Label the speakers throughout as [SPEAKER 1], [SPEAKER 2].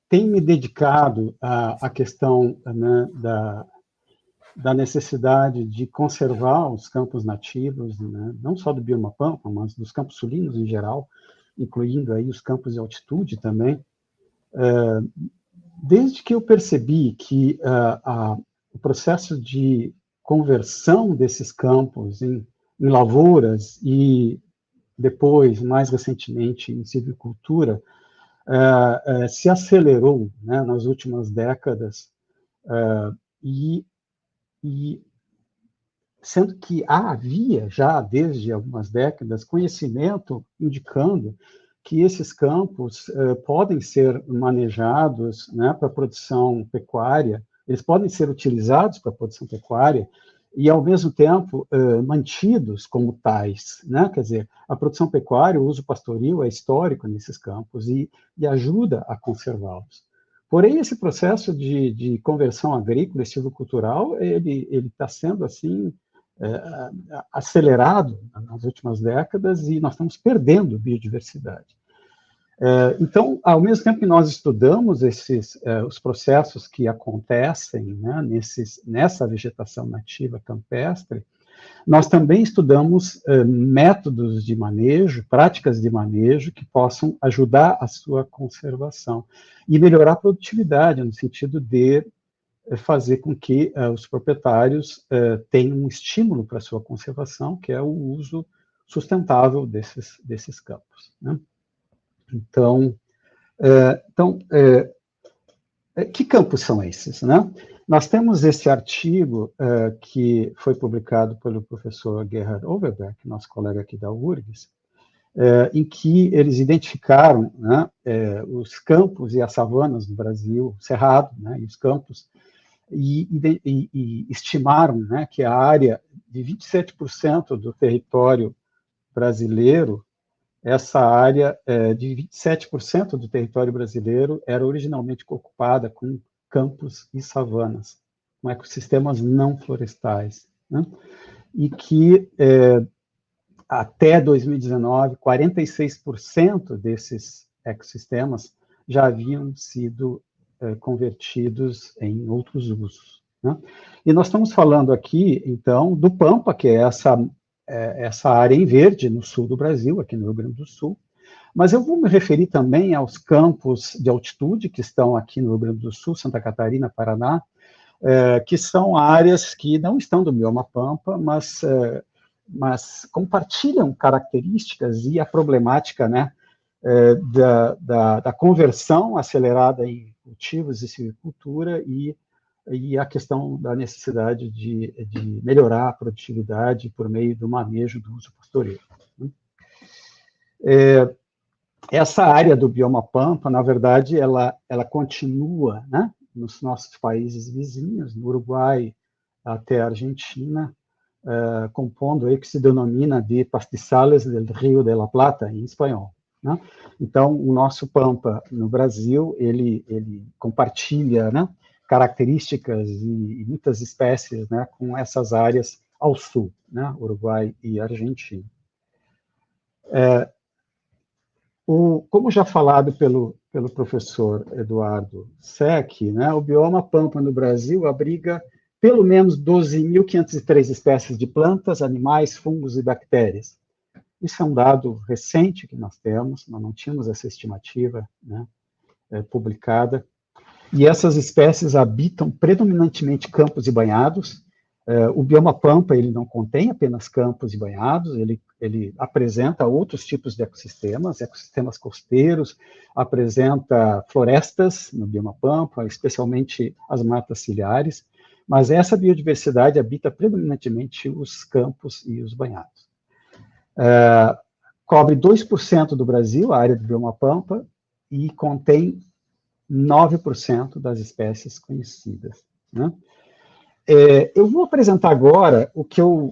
[SPEAKER 1] tenho me dedicado à questão, né, da necessidade de conservar os campos nativos, né, não só do bioma pampa, mas dos campos sulinos em geral, incluindo aí os campos de altitude também, desde que eu percebi que o processo de conversão desses campos em lavouras e depois, mais recentemente, em silvicultura, se acelerou, né, nas últimas décadas, e sendo que havia já, desde algumas décadas, conhecimento indicando que esses campos podem ser manejados, né, para produção pecuária, eles podem ser utilizados para produção pecuária e, ao mesmo tempo, mantidos como tais, né? Quer dizer, a produção pecuária, o uso pastoril é histórico nesses campos e ajuda a conservá-los. Porém, esse processo de conversão agrícola e silvicultural, ele está sendo, assim, acelerado nas últimas décadas e nós estamos perdendo biodiversidade. Então, ao mesmo tempo que nós estudamos os processos que acontecem, né, nessa vegetação nativa campestre, nós também estudamos métodos de manejo, práticas de manejo que possam ajudar a sua conservação e melhorar a produtividade, no sentido de fazer com que os proprietários tenham um estímulo para a sua conservação, que é o uso sustentável desses campos, né? Então, que campos são esses, né? Nós temos esse artigo que foi publicado pelo professor Gerhard Overbeck, nosso colega aqui da URGS, em que eles identificaram, né, os campos e as savanas do Brasil, cerrado, né, e os campos, e estimaram, né, que a área de 27% do território brasileiro, essa área de 27% do território brasileiro era originalmente ocupada com campos e savanas, com ecossistemas não florestais, né? E que até 2019, 46% desses ecossistemas já haviam sido convertidos em outros usos, né? E nós estamos falando aqui, então, do Pampa, que é essa área em verde no sul do Brasil, aqui no Rio Grande do Sul, mas eu vou me referir também aos campos de altitude que estão aqui no Rio Grande do Sul, Santa Catarina, Paraná, que são áreas que não estão do bioma Pampa, mas compartilham características e a problemática, né, da conversão acelerada em cultivos e silvicultura e a questão da necessidade de melhorar a produtividade por meio do manejo do uso pastoril. Essa área do bioma Pampa, na verdade, ela continua, né, nos nossos países vizinhos, no Uruguai até a Argentina, compondo aí que se denomina de pastizales del Rio de la Plata, em espanhol, né? Então, o nosso Pampa no Brasil, ele compartilha, né, características e muitas espécies, né, com essas áreas ao sul, né, Uruguai e Argentina. Como já falado pelo professor Eduardo Sec, né, o bioma Pampa no Brasil abriga pelo menos 12.503 espécies de plantas, animais, fungos e bactérias. Isso é um dado recente que nós temos, nós não tínhamos essa estimativa, né, publicada. E essas espécies habitam predominantemente campos e banhados. O bioma Pampa, ele não contém apenas campos e banhados, ele apresenta outros tipos de ecossistemas costeiros, apresenta florestas no bioma Pampa, especialmente as matas ciliares, mas essa biodiversidade habita predominantemente os campos e os banhados. Cobre 2% do Brasil, a área do bioma Pampa, e contém 9% das espécies conhecidas, né? Eu vou apresentar agora o que eu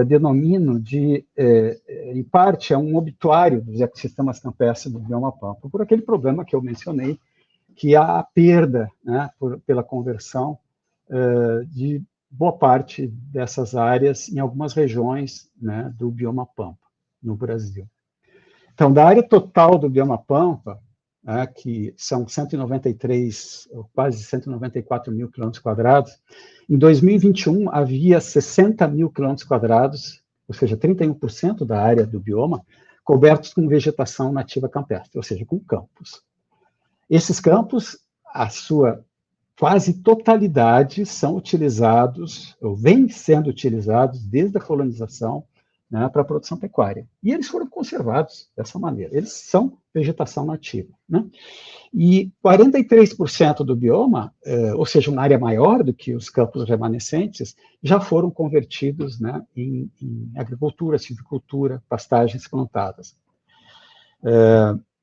[SPEAKER 1] denomino de, em parte, um obituário dos ecossistemas campestres do bioma Pampa, por aquele problema que eu mencionei, que há a perda, né, pela conversão de boa parte dessas áreas em algumas regiões, né, do bioma Pampa, no Brasil. Então, da área total do bioma Pampa, que são 193, quase 194 mil quilômetros quadrados. Em 2021, havia 60 mil quilômetros quadrados, ou seja, 31% da área do bioma, cobertos com vegetação nativa campestre, ou seja, com campos. Esses campos, a sua quase totalidade, são utilizados, ou vêm sendo utilizados desde a colonização, né, para a produção pecuária. E eles foram conservados dessa maneira. Eles são vegetação nativa, né? E 43% do bioma, ou seja, uma área maior do que os campos remanescentes, já foram convertidos, né, em agricultura, silvicultura, pastagens plantadas.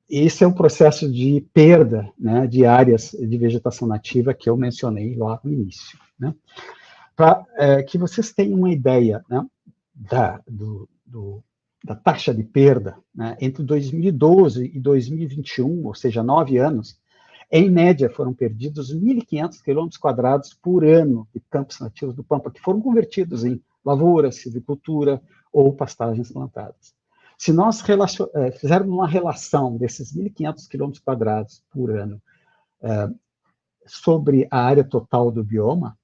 [SPEAKER 1] Esse é o processo de perda, né, de áreas de vegetação nativa que eu mencionei lá no início, né? Para que vocês tenham uma ideia, né, da taxa de perda, né, entre 2012 e 2021, ou seja, 9 anos, em média foram perdidos 1.500 quilômetros quadrados por ano de campos nativos do Pampa, que foram convertidos em lavouras, silvicultura ou pastagens plantadas. Se nós fizermos uma relação desses 1.500 quilômetros quadrados por ano sobre a área total do bioma,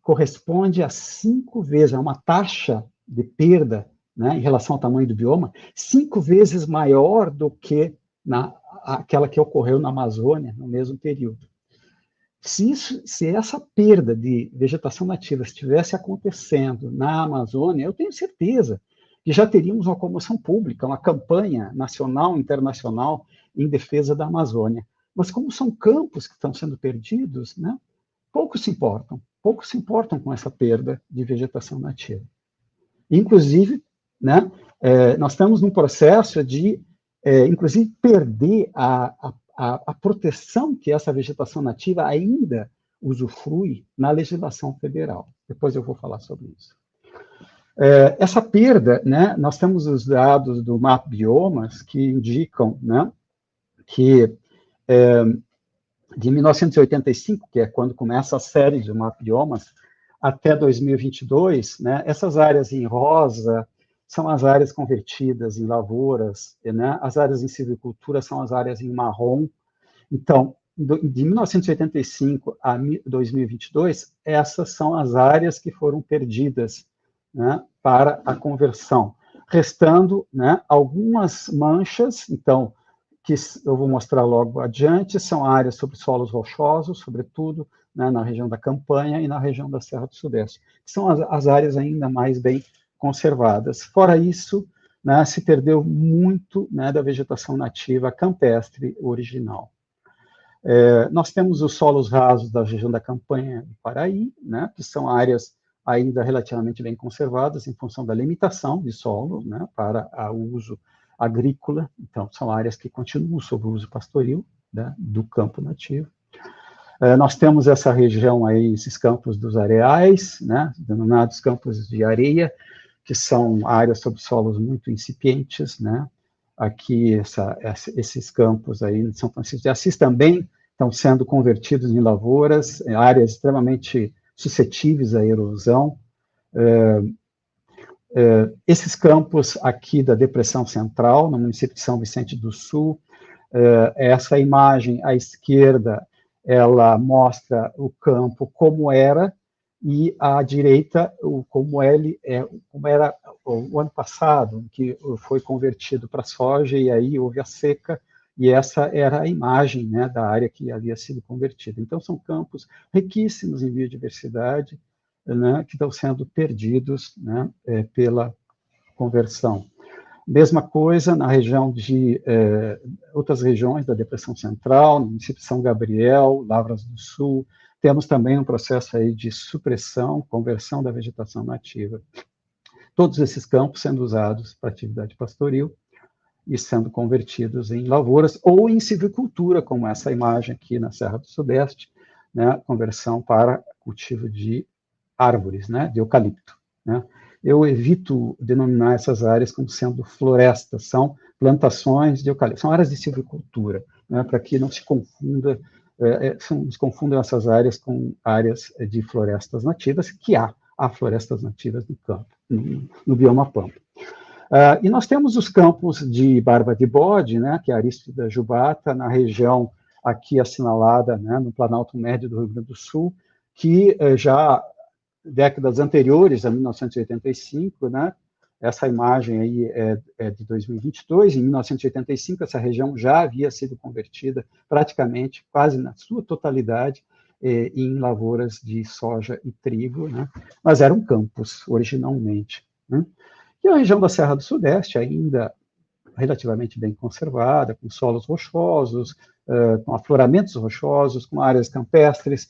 [SPEAKER 1] corresponde a 5 vezes, a uma taxa de perda, né, em relação ao tamanho do bioma, 5 vezes maior do que aquela que ocorreu na Amazônia no mesmo período. Se essa perda de vegetação nativa estivesse acontecendo na Amazônia, eu tenho certeza que já teríamos uma comoção pública, uma campanha nacional, internacional, em defesa da Amazônia. Mas como são campos que estão sendo perdidos, né, poucos se importam com essa perda de vegetação nativa. Inclusive, né, nós estamos num processo de, inclusive, perder a proteção que essa vegetação nativa ainda usufrui na legislação federal. Depois eu vou falar sobre isso. Essa perda, né, nós temos os dados do MAP Biomas que indicam, né, que de 1985, que é quando começa a série de MAP Biomas, até 2022, né, essas áreas em rosa são as áreas convertidas em lavouras, né, as áreas em silvicultura são as áreas em marrom. Então, de 1985 a 2022, essas são as áreas que foram perdidas, né, para a conversão, restando, né, algumas manchas, então, que eu vou mostrar logo adiante, são áreas sobre solos rochosos, sobretudo, né, na região da Campanha e na região da Serra do Sudeste, que são as áreas ainda mais bem conservadas. Fora isso, né, se perdeu muito, né, da vegetação nativa campestre original. Nós temos os solos rasos da região da Campanha do Paraí, né, que são áreas ainda relativamente bem conservadas em função da limitação de solo, né, para o uso agrícola. Então, são áreas que continuam sob o uso pastoril, né, do campo nativo. Nós temos essa região aí, esses campos dos areais, né, denominados campos de areia, que são áreas sob solos muito incipientes, né. Aqui, esses campos aí em São Francisco de Assis também estão sendo convertidos em lavouras, áreas extremamente suscetíveis à erosão. Esses campos aqui da Depressão Central, no município de São Vicente do Sul, essa imagem à esquerda, ela mostra o campo como era, e à direita, como era o ano passado, que foi convertido para soja, e aí houve a seca, e essa era a imagem, né, da área que havia sido convertida. Então, são campos riquíssimos em biodiversidade, né, que estão sendo perdidos, né, pela conversão. Mesma coisa na região de outras regiões da Depressão Central, no município de São Gabriel, Lavras do Sul, temos também um processo aí de supressão, conversão da vegetação nativa. Todos esses campos sendo usados para atividade pastoril e sendo convertidos em lavouras ou em silvicultura, como essa imagem aqui na Serra do Sudeste, né, conversão para cultivo de árvores, né, de eucalipto, né. Eu evito denominar essas áreas como sendo florestas, são plantações de eucalipto, são áreas de silvicultura, né, para que não se confunda, se confundam essas áreas com áreas de florestas nativas, que há florestas nativas no campo, no bioma Pampa. E nós temos os campos de barba de bode, né, que é a Arístida jubata, na região aqui assinalada, né, no Planalto Médio do Rio Grande do Sul, que já décadas anteriores, a 1985, né, essa imagem aí é de 2022, em 1985 essa região já havia sido convertida praticamente, quase na sua totalidade, em lavouras de soja e trigo, né, mas eram campos originalmente, né. E a região da Serra do Sudeste, ainda relativamente bem conservada, com solos rochosos, com afloramentos rochosos, com áreas campestres,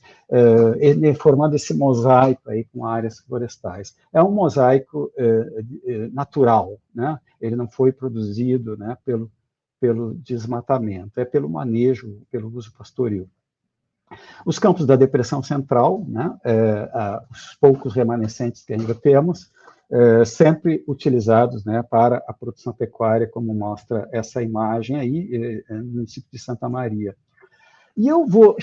[SPEAKER 1] formando esse mosaico aí com áreas florestais. É um mosaico natural, né? Ele não foi produzido, né, pelo desmatamento, é pelo manejo, pelo uso pastoril. Os campos da Depressão Central, né, os poucos remanescentes que ainda temos, sempre utilizados, né, para a produção pecuária, como mostra essa imagem aí, no município de Santa Maria. E eu vou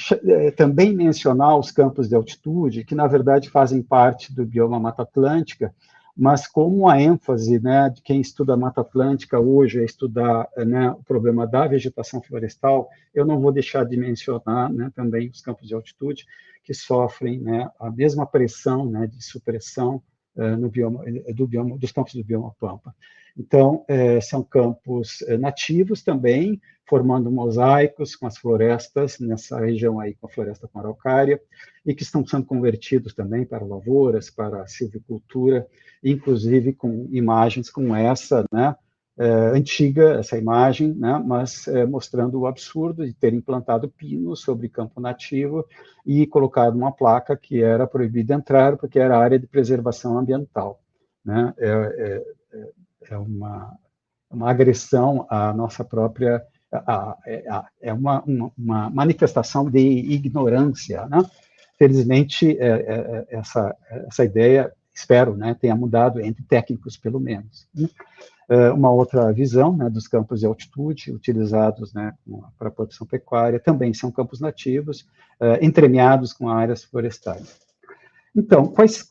[SPEAKER 1] também mencionar os campos de altitude, que na verdade fazem parte do bioma Mata Atlântica, mas como a ênfase, né, de quem estuda a Mata Atlântica hoje é estudar, né, o problema da vegetação florestal, eu não vou deixar de mencionar, né, também os campos de altitude, que sofrem, né, a mesma pressão, né, de supressão no bioma, dos campos do bioma Pampa. Então, são campos nativos também, formando mosaicos com as florestas, nessa região aí, com a floresta com araucária, e que estão sendo convertidos também para lavouras, para silvicultura, inclusive com imagens como essa, né, antiga, essa imagem, né, mas mostrando o absurdo de ter implantado pinos sobre campo nativo e colocado uma placa que era proibido entrar, porque era área de preservação ambiental, né, é uma agressão à nossa própria, é uma manifestação de ignorância, né? Felizmente, essa ideia, espero, né, tenha mudado entre técnicos, pelo menos, né? Uma outra visão, né, dos campos de altitude utilizados, né, para a produção pecuária, também são campos nativos, entremeados com áreas florestais. Então, quais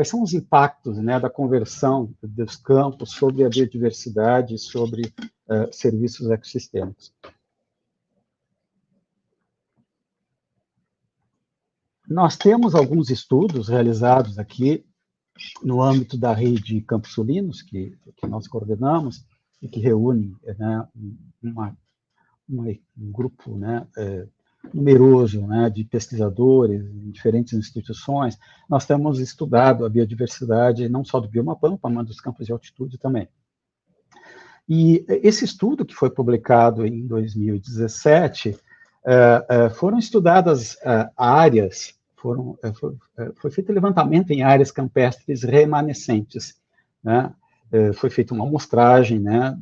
[SPEAKER 1] são os impactos, né, da conversão dos campos sobre a biodiversidade, sobre serviços ecossistêmicos? Nós temos alguns estudos realizados aqui no âmbito da rede Campos Sulinos, que nós coordenamos, e que reúne, né, um grupo, né, numeroso, né, de pesquisadores em diferentes instituições. Nós temos estudado a biodiversidade não só do bioma Pampa, mas dos campos de altitude também. E esse estudo, que foi publicado em 2017, foram estudadas áreas, foi feito levantamento em áreas campestres remanescentes, né? Foi feita uma amostragem, né,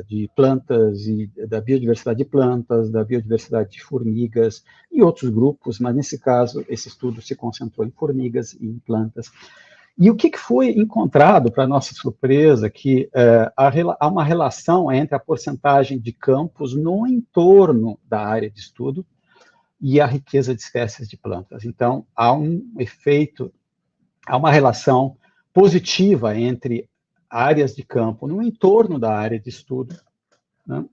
[SPEAKER 1] de plantas e da biodiversidade de plantas, da biodiversidade de formigas e outros grupos, mas nesse caso esse estudo se concentrou em formigas e em plantas. E o que foi encontrado, para nossa surpresa, que há uma relação entre a porcentagem de campos no entorno da área de estudo e a riqueza de espécies de plantas. Então, há um efeito, há uma relação positiva entre áreas de campo no entorno da área de estudo, né,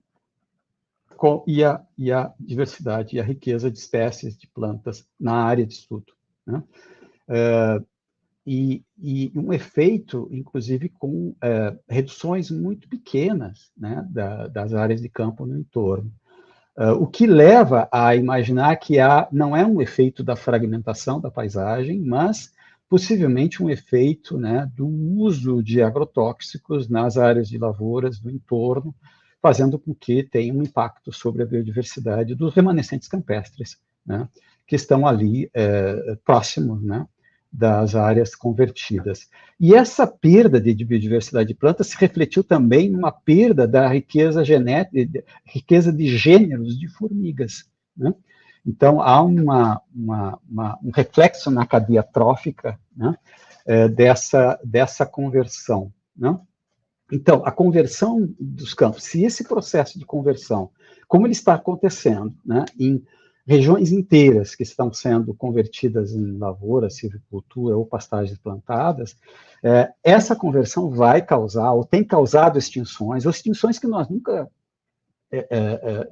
[SPEAKER 1] e a diversidade e a riqueza de espécies de plantas na área de estudo, né? E um efeito, inclusive, com reduções muito pequenas, né, das áreas de campo no entorno. O que leva a imaginar que não é um efeito da fragmentação da paisagem, mas possivelmente um efeito, né, do uso de agrotóxicos nas áreas de lavouras do entorno, fazendo com que tenha um impacto sobre a biodiversidade dos remanescentes campestres, né, que estão ali próximos, né, das áreas convertidas. E essa perda de biodiversidade de plantas se refletiu também numa perda da riqueza genética, riqueza de gêneros de formigas, né? Então, há um reflexo na cadeia trófica, né, dessa conversão, né? Então, a conversão dos campos, se esse processo de conversão, como ele está acontecendo, né, em regiões inteiras que estão sendo convertidas em lavoura, silvicultura ou pastagens plantadas, essa conversão vai causar, ou tem causado extinções que nós nunca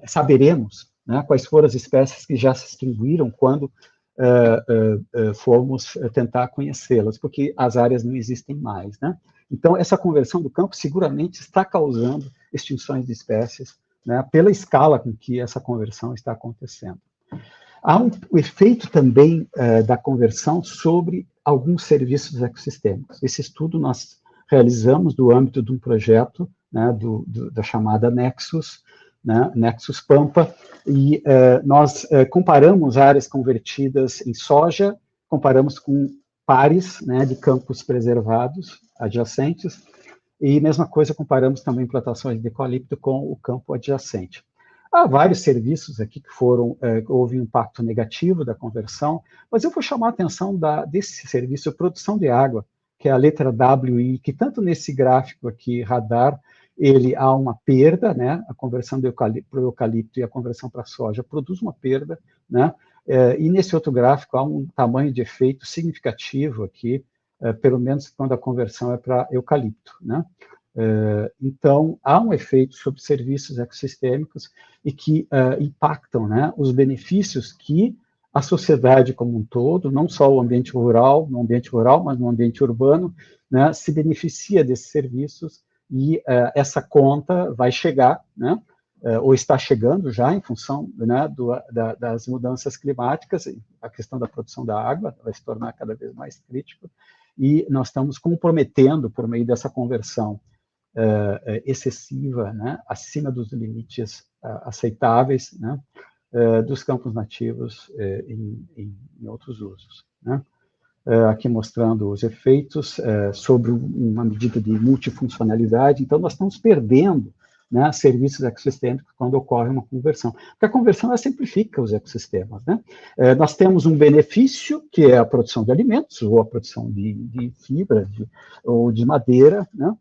[SPEAKER 1] saberemos, né, quais foram as espécies que já se extinguiram quando formos tentar conhecê-las, porque as áreas não existem mais, né? Então, essa conversão do campo seguramente está causando extinções de espécies, né, pela escala com que essa conversão está acontecendo. Há o efeito também da conversão sobre alguns serviços ecossistêmicos. Esse estudo nós realizamos no âmbito de um projeto, né, da chamada Nexus, né, Nexus Pampa, e nós comparamos áreas convertidas em soja, comparamos com pares, né, de campos preservados adjacentes, e mesma coisa comparamos também plantações de eucalipto com o campo adjacente. Há vários serviços aqui que houve um impacto negativo da conversão, mas eu vou chamar a atenção desse serviço, produção de água, que é a letra WI, que tanto nesse gráfico aqui, radar, há uma perda, né? A conversão do eucalipto para o eucalipto e a conversão para a soja produz uma perda, né? E nesse outro gráfico há um tamanho de efeito significativo aqui, pelo menos quando a conversão é para eucalipto, né? Então, há um efeito sobre serviços ecossistêmicos e que impactam, né, os benefícios que a sociedade como um todo, não só o ambiente rural, mas no ambiente urbano, né, se beneficia desses serviços e essa conta vai chegar, né, ou está chegando já em função, né, das mudanças climáticas, a questão da produção da água vai se tornar cada vez mais crítico, e nós estamos comprometendo, por meio dessa conversão excessiva, né, acima dos limites aceitáveis, né, dos campos nativos em outros usos, né. Aqui mostrando os efeitos sobre uma medida de multifuncionalidade. Então, nós estamos perdendo, né, serviços ecossistêmicos quando ocorre uma conversão. Porque a conversão ela simplifica os ecossistemas, né? Nós temos um benefício, que é a produção de alimentos, ou a produção de fibra, ou de madeira, né?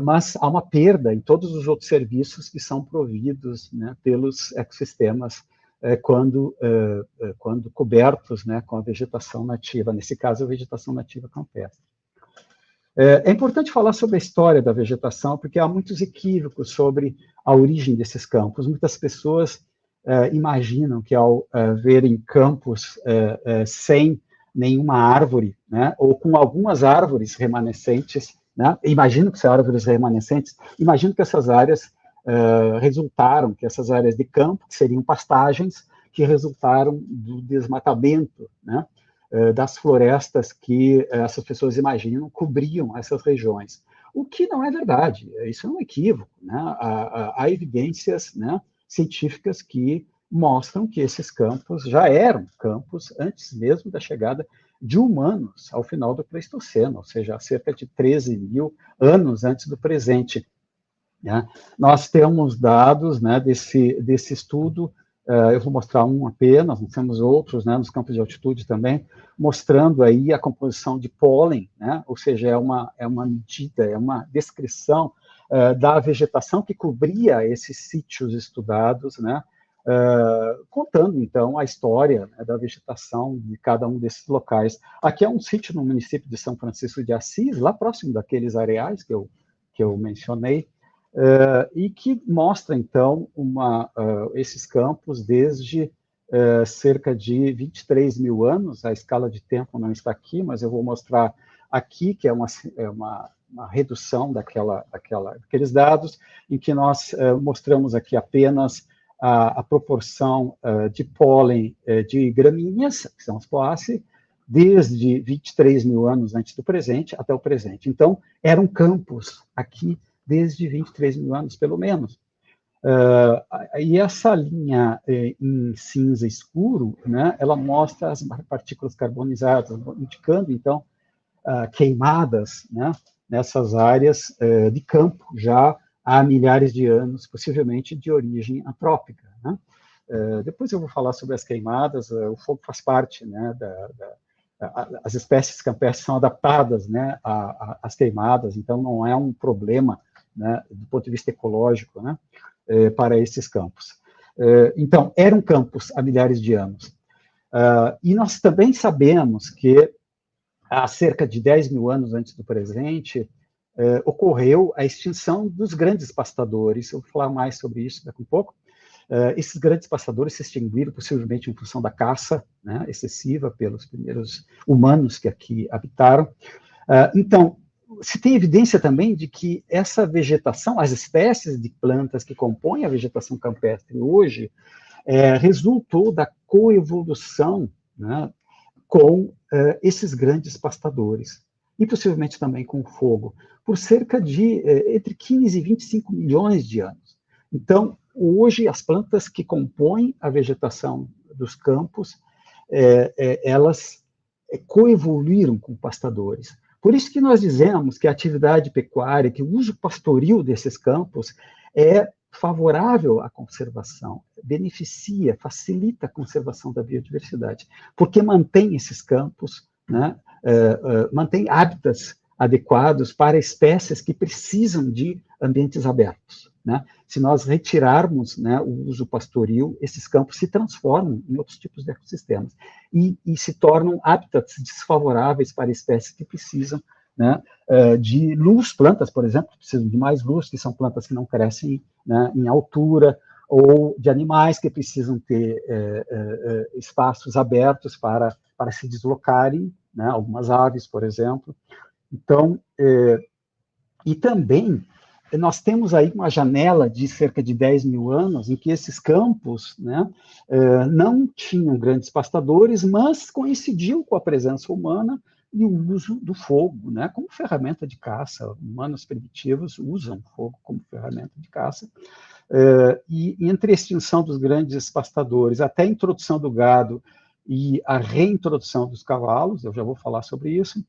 [SPEAKER 1] Mas há uma perda em todos os outros serviços que são providos, né, pelos ecossistemas quando cobertos, né, com a vegetação nativa, nesse caso, a vegetação nativa campestre. É importante falar sobre a história da vegetação, porque há muitos equívocos sobre a origem desses campos. Muitas pessoas imaginam que ao verem campos sem nenhuma árvore, né, ou com algumas árvores remanescentes, né, imagino que são árvores remanescentes, imagino que essas áreas resultaram, que essas áreas de campo, que seriam pastagens, que resultaram do desmatamento, né, das florestas que essas pessoas imaginam cobriam essas regiões. O que não é verdade, isso é um equívoco, né? Há evidências, né, científicas que mostram que esses campos já eram campos antes mesmo da chegada de humanos ao final do Pleistoceno, ou seja, há cerca de 13 mil anos antes do presente. Né? Nós temos dados, né, desse estudo, eu vou mostrar um apenas, nós temos outros, né, nos campos de altitude também, mostrando aí a composição de pólen, né, ou seja, é uma medida, é uma descrição da vegetação que cobria esses sítios estudados, né, contando, então, a história, né, da vegetação de cada um desses locais. Aqui é um sítio no município de São Francisco de Assis, lá próximo daqueles areais que eu mencionei, e que mostra, então, esses campos desde cerca de 23 mil anos, a escala de tempo não está aqui, mas eu vou mostrar aqui, que é uma redução daqueles dados, em que nós mostramos aqui apenas a proporção de pólen de gramíneas, que são as poáceas, desde 23 mil anos antes do presente até o presente. Então, eram campos aqui desde 23 mil anos, pelo menos. E essa linha em cinza escuro, né, ela mostra as partículas carbonizadas, indicando, então, queimadas, né, nessas áreas de campo, já há milhares de anos, possivelmente de origem antrópica. Né? Depois eu vou falar sobre as queimadas, o fogo faz parte, né, as espécies campestres são adaptadas, né, às queimadas, então não é um problema, né, do ponto de vista ecológico, né, para esses campos. Então, eram campos há milhares de anos. E nós também sabemos que, há cerca de 10 mil anos antes do presente, ocorreu a extinção dos grandes pastadores. Eu vou falar mais sobre isso daqui a pouco. Esses grandes pastadores se extinguiram possivelmente em função da caça, né, excessiva pelos primeiros humanos que aqui habitaram. Então, se tem evidência também de que essa vegetação, as espécies de plantas que compõem a vegetação campestre hoje, resultou da coevolução, né, com esses grandes pastadores, e possivelmente também com o fogo, por cerca de entre 15 e 25 milhões de anos. Então, hoje, as plantas que compõem a vegetação dos campos, elas coevoluíram com pastadores. Por isso que nós dizemos que a atividade pecuária, que o uso pastoril desses campos é favorável à conservação, beneficia, facilita a conservação da biodiversidade, porque mantém esses campos, né, mantém hábitats adequados para espécies que precisam de ambientes abertos, né? Se nós retirarmos, né, o uso pastoril, esses campos se transformam em outros tipos de ecossistemas e se tornam hábitats desfavoráveis para espécies que precisam, né, de luz, plantas, por exemplo, que precisam de mais luz, que são plantas que não crescem, né, em altura, ou de animais que precisam ter espaços abertos para se deslocarem, né, algumas aves, por exemplo. Então, e também nós temos aí uma janela de cerca de 10 mil anos em que esses campos, né, não tinham grandes pastadores, mas coincidiu com a presença humana e o uso do fogo, né, como ferramenta de caça. Humanos primitivos usam fogo como ferramenta de caça. E entre a extinção dos grandes pastadores até a introdução do gado e a reintrodução dos cavalos, eu já vou falar sobre isso,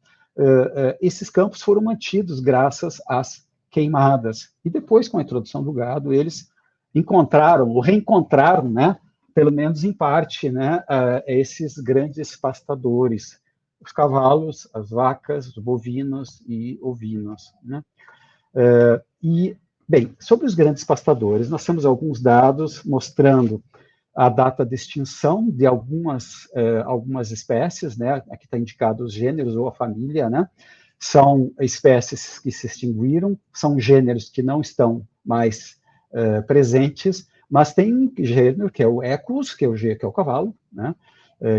[SPEAKER 1] esses campos foram mantidos graças às queimadas. E depois, com a introdução do gado, eles encontraram, ou reencontraram, né, pelo menos em parte, né, esses grandes pastadores, os cavalos, as vacas, os bovinos e ovinos, né? Bem, sobre os grandes pastadores, nós temos alguns dados mostrando a data de extinção de algumas espécies, né? Aqui está indicado os gêneros ou a família, né? São espécies que se extinguiram, são gêneros que não estão mais presentes, mas tem um gênero que é o Equus, que é o cavalo, né?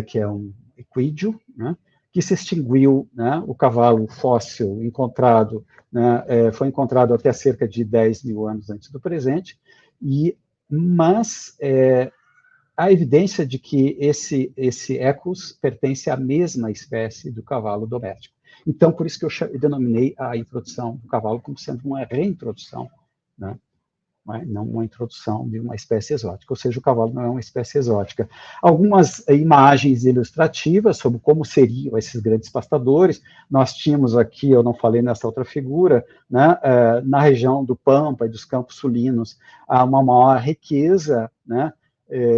[SPEAKER 1] Que é um equídeo, né? Que se extinguiu, né? O cavalo fóssil encontrado, né? Foi encontrado até cerca de 10 mil anos antes do presente, mas há evidência de que esse Equus pertence à mesma espécie do cavalo doméstico. Então, por isso que eu denominei a introdução do cavalo como sendo uma reintrodução, né? Não uma introdução de uma espécie exótica, ou seja, o cavalo não é uma espécie exótica. Algumas imagens ilustrativas sobre como seriam esses grandes pastadores, nós tínhamos aqui, eu não falei nessa outra figura, né, na região do Pampa e dos Campos Sulinos, há uma maior riqueza, né,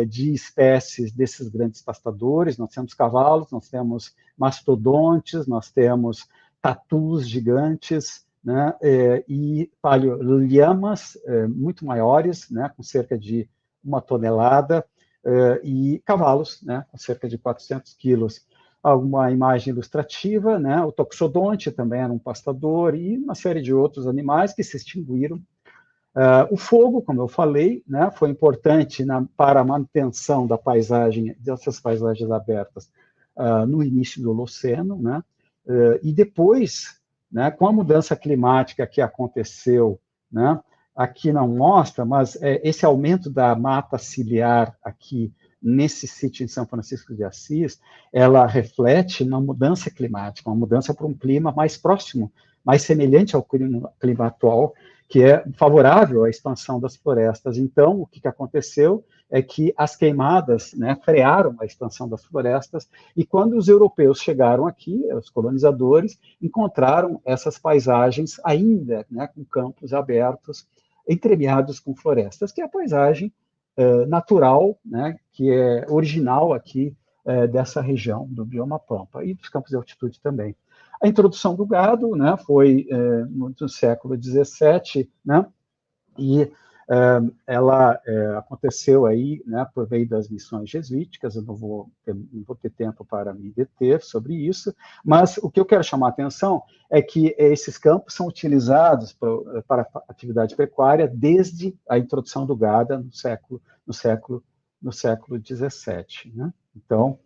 [SPEAKER 1] de espécies desses grandes pastadores. Nós temos cavalos, nós temos mastodontes, nós temos tatus gigantes, né, e paleolhamas muito maiores, né, com cerca de 1 tonelada, e cavalos, né, com cerca de 400 quilos. Alguma imagem ilustrativa, né, o toxodonte também era um pastador, e uma série de outros animais que se extinguiram. O fogo, como eu falei, né, foi importante para a manutenção da paisagem, dessas paisagens abertas no início do Holoceno, né, e depois, né, com a mudança climática que aconteceu, né, aqui não mostra, mas esse aumento da mata ciliar aqui nesse sítio em São Francisco de Assis, ela reflete uma mudança climática, uma mudança para um clima mais próximo, mais semelhante ao clima atual, que é favorável à expansão das florestas. Então, o que aconteceu é que as queimadas, né, frearam a expansão das florestas, e quando os europeus chegaram aqui, os colonizadores, encontraram essas paisagens ainda, né, com campos abertos, entremeados com florestas, que é a paisagem natural, né, que é original aqui dessa região do bioma Pampa, e dos campos de altitude também. A introdução do gado, né, foi no século XVII, né, e ela aconteceu aí, né, por meio das missões jesuíticas. Eu não vou ter tempo para me deter sobre isso, mas o que eu quero chamar a atenção é que esses campos são utilizados para atividade pecuária desde a introdução do gado no século XVII, né? Então,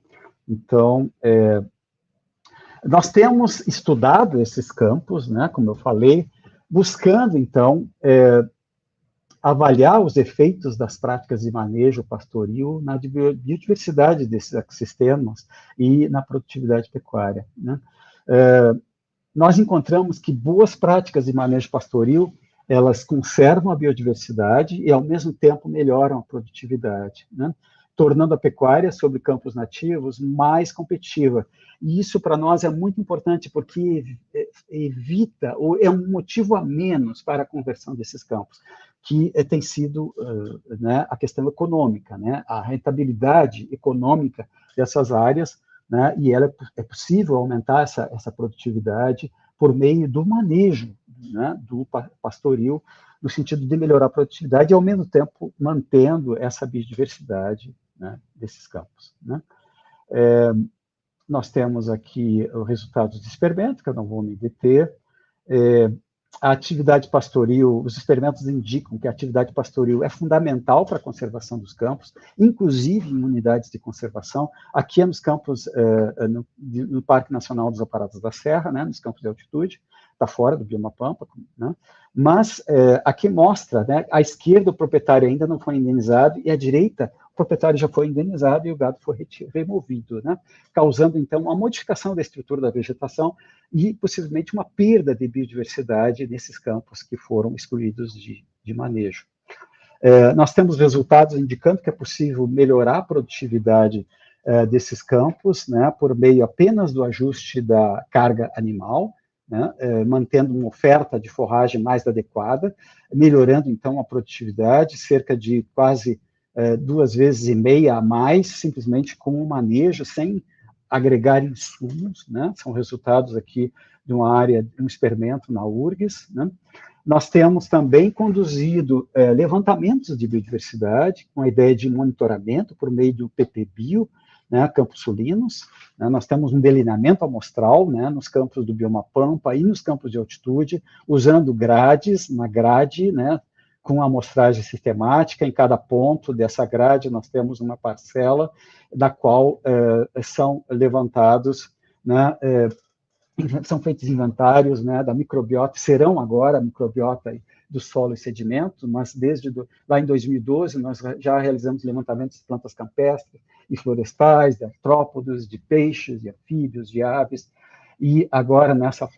[SPEAKER 1] nós temos estudado esses campos, né, como eu falei, buscando, então, avaliar os efeitos das práticas de manejo pastoril na biodiversidade desses ecossistemas e na produtividade pecuária, né? Nós encontramos que boas práticas de manejo pastoril, elas conservam a biodiversidade e, ao mesmo tempo, melhoram a produtividade, né? Tornando a pecuária sobre campos nativos mais competitiva. E isso, para nós, é muito importante, porque evita, ou é um motivo a menos para a conversão desses campos, que tem sido né, a questão econômica, né? A rentabilidade econômica dessas áreas, né? E é possível aumentar essa produtividade por meio do manejo, né, do pastoril, no sentido de melhorar a produtividade e, ao mesmo tempo, mantendo essa biodiversidade, né, desses campos, né? Nós temos aqui os resultados de experimento, que eu não vou me deter. A atividade pastoril, os experimentos indicam que a atividade pastoril é fundamental para a conservação dos campos, inclusive em unidades de conservação. Aqui é nos campos, no Parque Nacional dos Aparados da Serra, né, nos campos de altitude, está fora do bioma Pampa, né? Mas aqui mostra, né, à esquerda o proprietário ainda não foi indenizado e à direita o proprietário já foi indenizado e o gado foi removido, né? Causando, então, uma modificação da estrutura da vegetação e, possivelmente, uma perda de biodiversidade nesses campos que foram excluídos de manejo. Nós temos resultados indicando que é possível melhorar a produtividade desses campos, né, por meio apenas do ajuste da carga animal, né, mantendo uma oferta de forragem mais adequada, melhorando, então, a produtividade, cerca de quase 2,5 vezes a mais, simplesmente com o manejo, sem agregar insumos, né? São resultados aqui de uma área, de um experimento na URGS, né? Nós temos também conduzido levantamentos de biodiversidade, com a ideia de monitoramento por meio do PPBio, né, Campos Sulinos, né? Nós temos um delineamento amostral, né, nos campos do bioma Pampa e nos campos de altitude, usando grades, uma grade, né, com amostragem sistemática. Em cada ponto dessa grade nós temos uma parcela da qual são levantados, né, são feitos inventários, né, da microbiota, serão agora a microbiota do solo e sedimento, mas desde lá em 2012 nós já realizamos levantamentos de plantas campestres e florestais, de artrópodos, de peixes, de anfíbios, de aves. E agora, nessa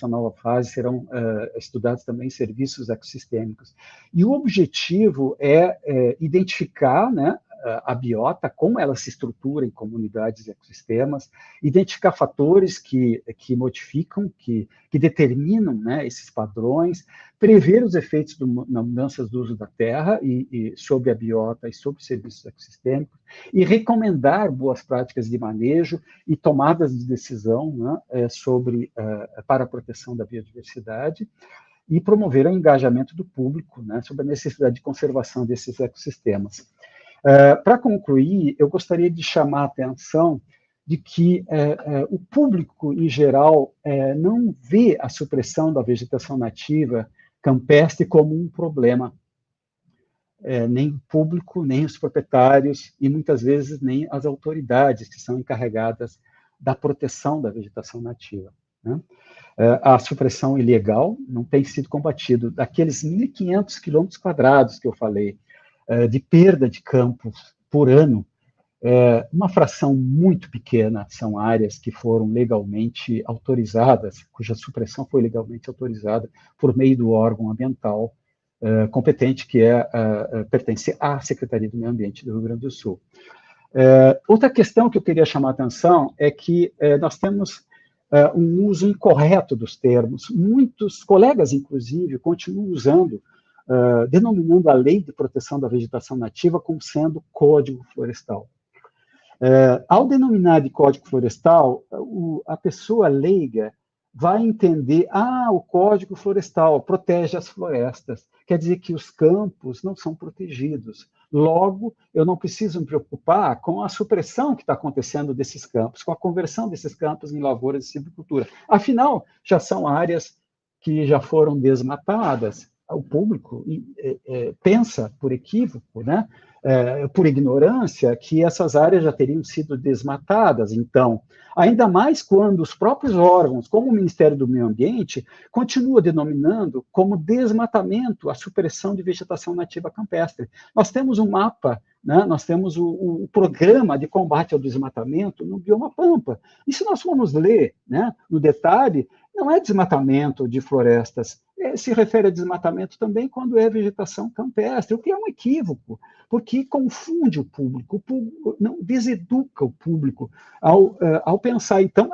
[SPEAKER 1] nova fase, serão estudados também serviços ecossistêmicos. E o objetivo é identificar, né, a biota, como ela se estrutura em comunidades e ecossistemas, identificar fatores que modificam, que determinam, né, esses padrões, prever os efeitos das mudanças do uso da terra e sobre a biota e sobre os serviços ecossistêmicos, e recomendar boas práticas de manejo e tomadas de decisão, né, para a proteção da biodiversidade, e promover o engajamento do público, né, sobre a necessidade de conservação desses ecossistemas. Para concluir, eu gostaria de chamar a atenção de que o público, em geral, não vê a supressão da vegetação nativa campestre como um problema. Nem o público, nem os proprietários, e muitas vezes nem as autoridades que são encarregadas da proteção da vegetação nativa, né? A supressão ilegal não tem sido combatido. Daqueles 1.500 quilômetros quadrados que eu falei, de perda de campos por ano, uma fração muito pequena são áreas que foram legalmente autorizadas, cuja supressão foi legalmente autorizada por meio do órgão ambiental competente, que pertence à Secretaria do Meio Ambiente do Rio Grande do Sul. Outra questão que eu queria chamar a atenção é que nós temos um uso incorreto dos termos. Muitos colegas, inclusive, continuam usando, denominando a Lei de Proteção da Vegetação Nativa como sendo Código Florestal. Ao denominar de Código Florestal, a pessoa leiga vai entender, o Código Florestal protege as florestas. quer dizer que os campos não são protegidos. Logo, eu não preciso me preocupar com a supressão que está acontecendo desses campos, com a conversão desses campos em lavouras de silvicultura. Afinal, já são áreas que já foram desmatadas. O público pensa, por equívoco, né, por ignorância, que essas áreas já teriam sido desmatadas. Então, ainda mais quando os próprios órgãos, como o Ministério do Meio Ambiente, continuam denominando como desmatamento a supressão de vegetação nativa campestre. Nós temos um mapa, né, nós temos o programa de combate ao desmatamento no bioma Pampa. E se nós formos ler, né, no detalhe, não é desmatamento de florestas, se refere a desmatamento também quando é vegetação campestre, o que é um equívoco, porque confunde o público não deseduca o público ao pensar, então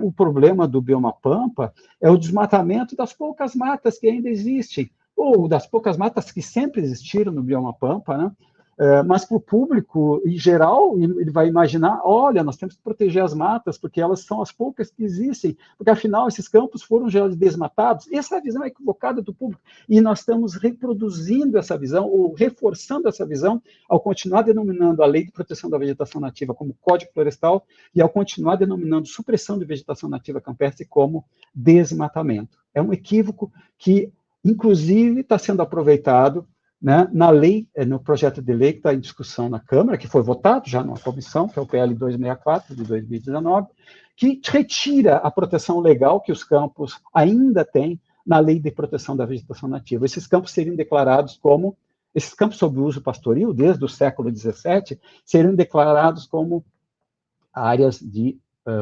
[SPEAKER 1] o problema do bioma Pampa é o desmatamento das poucas matas que ainda existem, ou das poucas matas que sempre existiram no bioma Pampa, né? Mas para o público, em geral, ele vai imaginar, olha, nós temos que proteger as matas, porque elas são as poucas que existem, porque, afinal, esses campos foram já desmatados. Essa é a visão equivocada do público, e nós estamos reproduzindo essa visão, ou reforçando essa visão, ao continuar denominando a Lei de Proteção da Vegetação Nativa como Código Florestal, e ao continuar denominando supressão de vegetação nativa campestre como desmatamento. É um equívoco que, inclusive, está sendo aproveitado, né, na lei, no projeto de lei que está em discussão na Câmara, que foi votado já numa comissão, que é o PL 264 de 2019, que retira a proteção legal que os campos ainda têm na lei de proteção da vegetação nativa. Esses campos seriam declarados como, esses campos sob uso pastoril, desde o século XVII, seriam declarados como áreas de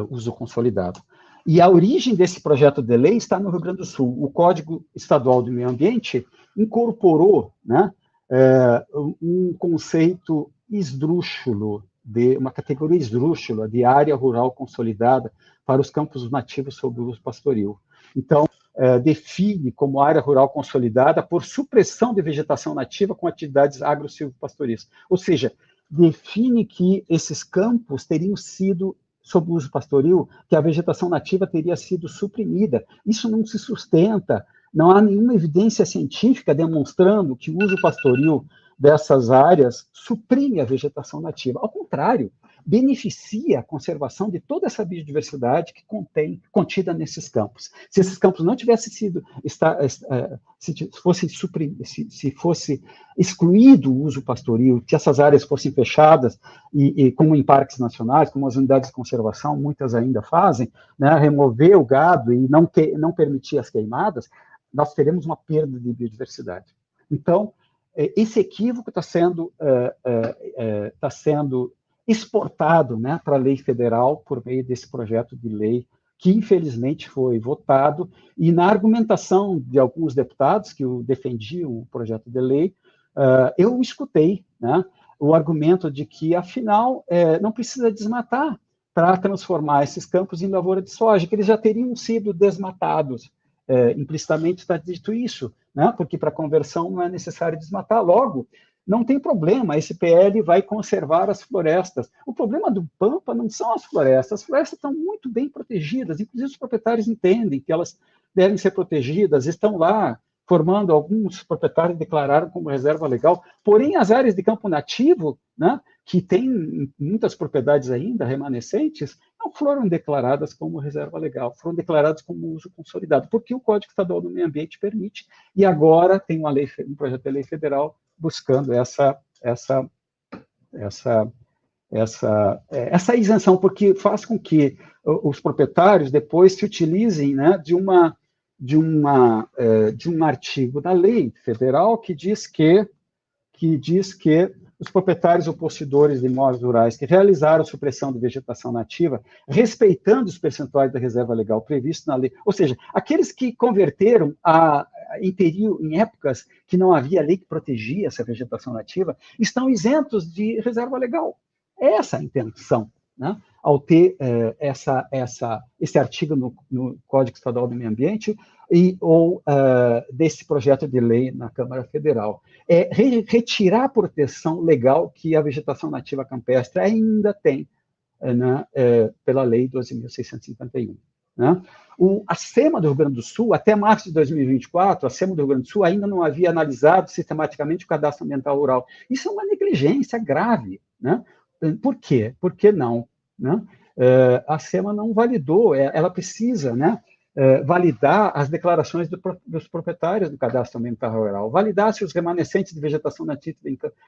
[SPEAKER 1] uso consolidado. E a origem desse projeto de lei está no Rio Grande do Sul. O Código Estadual do Meio Ambiente incorporou, né, um conceito esdrúxulo, uma categoria esdrúxula de área rural consolidada para os campos nativos sob uso pastoril. Então, define como área rural consolidada por supressão de vegetação nativa com atividades agro-silvopastoris. Ou seja, define que esses campos teriam sido sob uso pastoril, que a vegetação nativa teria sido suprimida. Isso não se sustenta, não há nenhuma evidência científica demonstrando que o uso pastoril dessas áreas suprime a vegetação nativa. Ao contrário, beneficia a conservação de toda essa biodiversidade que contida nesses campos. Se esses campos não tivessem sido, se fosse excluído o uso pastoril, que essas áreas fossem fechadas, e como em parques nacionais, como as unidades de conservação, muitas ainda fazem, né, remover o gado e não permitir as queimadas, nós teremos uma perda de biodiversidade. Então, esse equívoco está sendo exportado, né, para a lei federal por meio desse projeto de lei que, infelizmente, foi votado, e na argumentação de alguns deputados que defendiam o projeto de lei, eu escutei, né, o argumento de que, afinal, não precisa desmatar para transformar esses campos em lavoura de soja, que eles já teriam sido desmatados. Implicitamente está dito isso, né, porque para conversão não é necessário desmatar. Logo, não tem problema, esse PL vai conservar as florestas. O problema do Pampa não são as florestas estão muito bem protegidas, inclusive os proprietários entendem que elas devem ser protegidas, estão lá formando, alguns proprietários declararam como reserva legal, porém as áreas de campo nativo, né, que tem muitas propriedades ainda remanescentes, não foram declaradas como reserva legal, foram declaradas como uso consolidado, porque o Código Estadual do Meio Ambiente permite, e agora tem um projeto de lei federal buscando essa isenção, porque faz com que os proprietários depois se utilizem, né, de um artigo da lei federal que diz que os proprietários ou possuidores de imóveis rurais que realizaram supressão de vegetação nativa, respeitando os percentuais da reserva legal previstos na lei, ou seja, aqueles que converteram em épocas que não havia lei que protegia essa vegetação nativa, estão isentos de reserva legal. Essa é a intenção, né, ao ter esse artigo no Código Estadual do Meio Ambiente ou desse projeto de lei na Câmara Federal. Retirar a proteção legal que a vegetação nativa campestre ainda tem, né, pela Lei 12.651. né? A SEMA do Rio Grande do Sul, até março de 2024, a SEMA do Rio Grande do Sul ainda não havia analisado sistematicamente o cadastro ambiental rural. Isso é uma negligência grave, né? Por quê? Por que não? Né? A SEMA não validou, ela precisa, né, validar as declarações dos proprietários do cadastro ambiental rural, validar se os remanescentes de vegetação nativa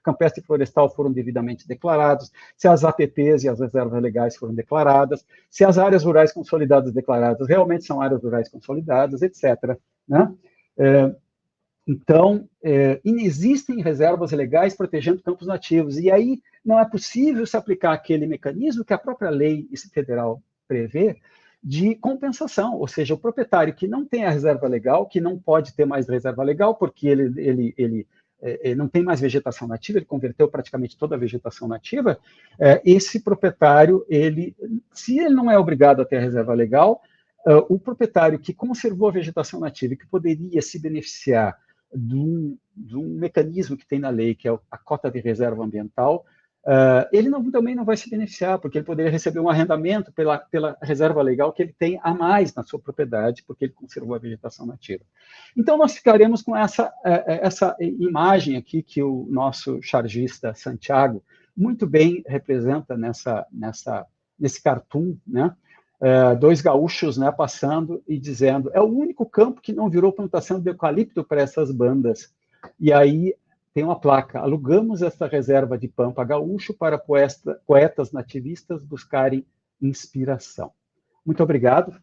[SPEAKER 1] campestre e florestal foram devidamente declarados, se as APPs e as reservas legais foram declaradas, se as áreas rurais consolidadas declaradas realmente são áreas rurais consolidadas, etc. Né? Então, inexistem reservas legais protegendo campos nativos, e aí não é possível se aplicar aquele mecanismo que a própria lei federal prevê, de compensação, ou seja, o proprietário que não tem a reserva legal, que não pode ter mais reserva legal, porque ele não tem mais vegetação nativa, ele converteu praticamente toda a vegetação nativa, esse proprietário, se ele não é obrigado a ter a reserva legal, o proprietário que conservou a vegetação nativa e que poderia se beneficiar de um mecanismo que tem na lei, que é a cota de reserva ambiental, ele também não vai se beneficiar, porque ele poderia receber um arrendamento pela reserva legal que ele tem a mais na sua propriedade, porque ele conservou a vegetação nativa. Então, nós ficaremos com essa imagem aqui que o nosso chargista Santiago muito bem representa nesse cartoon, né? Dois gaúchos, né, passando e dizendo, é o único campo que não virou plantação de eucalipto para essas bandas. E aí tem uma placa, alugamos esta reserva de pampa gaúcho para poetas nativistas buscarem inspiração. Muito obrigado.